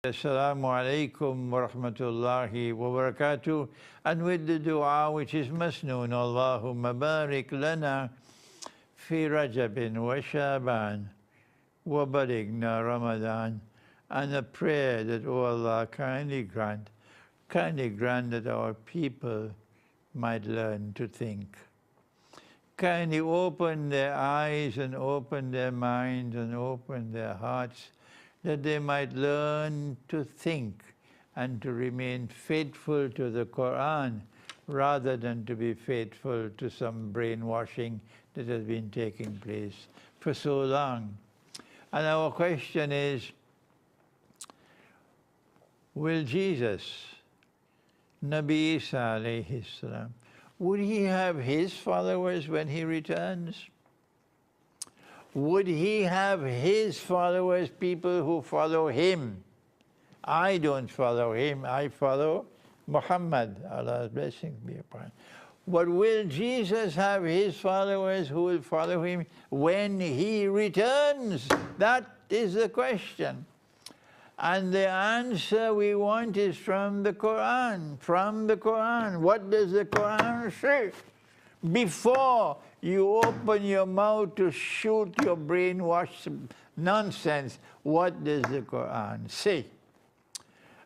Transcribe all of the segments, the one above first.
Assalamu alaikum wa rahmatullahi wa barakatuh. And with the dua which is masnoon, Allahumma barik lana fi Rajabin wa Shaban wa balighna Ramadan. And a prayer that, O Allah, kindly grant that our people might learn to think. Kindly open their eyes and open their minds and open their hearts, that they might learn to think and to remain faithful to the Quran rather than to be faithful to some brainwashing that has been taking place for so long. And our question is, will Jesus, Nabi Isa alayhi salam, would he have his followers when he returns? Would he have his followers, people who follow him? I don't follow him, I follow Muhammad, Allah's blessings be upon him. But will Jesus have his followers who will follow him when he returns? That is the question. And the answer we want is from the Quran. From the Quran. What does the Quran say? Before you open your mouth to shoot your brainwashed nonsense, what does the Quran say?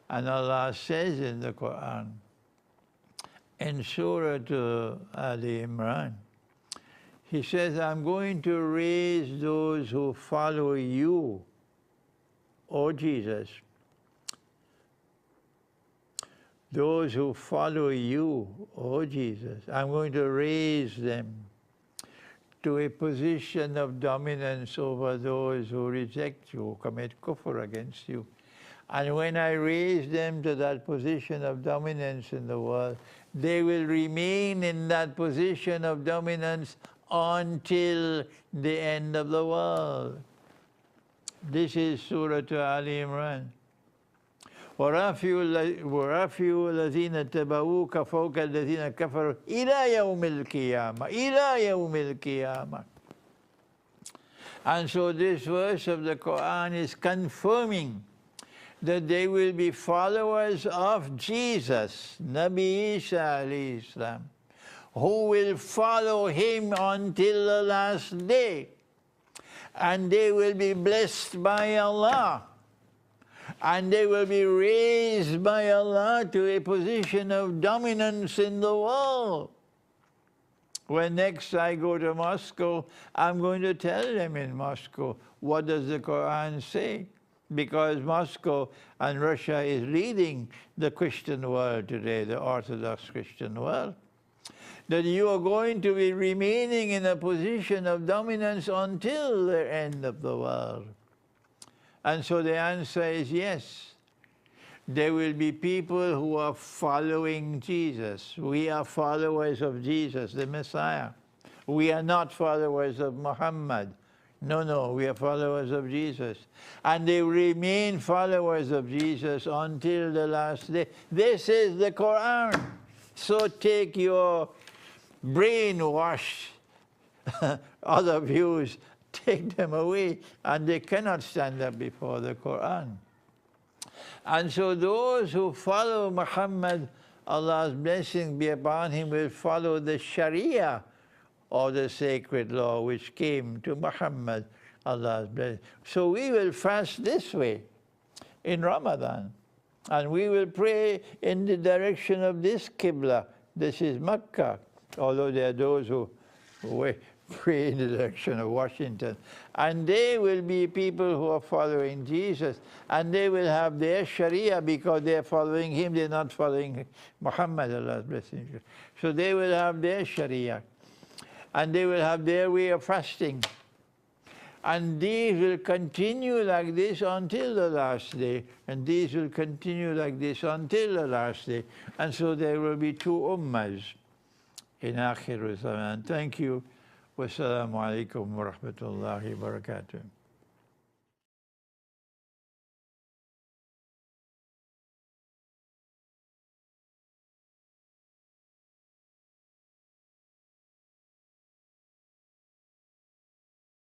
And Allah says in the Quran, in Surah Ali Imran, He says, I'm going to raise those who follow you, O Jesus. Those who follow you, O Jesus, I'm going to raise them to a position of dominance over those who reject you, who commit kufr against you. And when I raise them to that position of dominance in the world, they will remain in that position of dominance until the end of the world. This is Surah Ali Imran. وَرَافِعُوا الَّذِينَ اتَّبَعُوكَ فَوْقَ الَّذِينَ كَفَرُوا إِلَى يَوْمِ الْقِيَامَةِ إِلَى يَوْمِ الْقِيَامَةِ. And so this verse of the Quran is confirming that they will be followers of Jesus, Nabi Isa alayhi salam, who will follow him until the last day. And they will be blessed by Allah. And they will be raised by Allah to a position of dominance in the world. When next I go to Moscow, I'm going to tell them in Moscow, what does the Quran say? Because Moscow and Russia is leading the Christian world today, the Orthodox Christian world. That you are going to be remaining in a position of dominance until the end of the world. And so the answer is yes. There will be people who are following Jesus. We are followers of Jesus, the Messiah. We are not followers of Muhammad. No, we are followers of Jesus. And they remain followers of Jesus until the last day. This is the Quran. So take your brainwashed other views, take them away, and they cannot stand up before the Quran. And so those who follow Muhammad, Allah's blessing be upon him, will follow the Sharia, or the sacred law which came to Muhammad, Allah's blessing. So we will fast this way in Ramadan, and we will pray in the direction of this Qibla. This is Mecca, although there are those who pray in the direction of Washington. And they will be people who are following Jesus, and they will have their Sharia because they are following him, they're not following Muhammad, Allah's blessing. So they will have their Sharia. And they will have their way of fasting. And these will continue like this until the last day. And these will continue like this until the last day. And so there will be two ummahs in Akhir Zaman. Thank you. Wassalamu alaikum wa rahmatullahi wa barakatuh.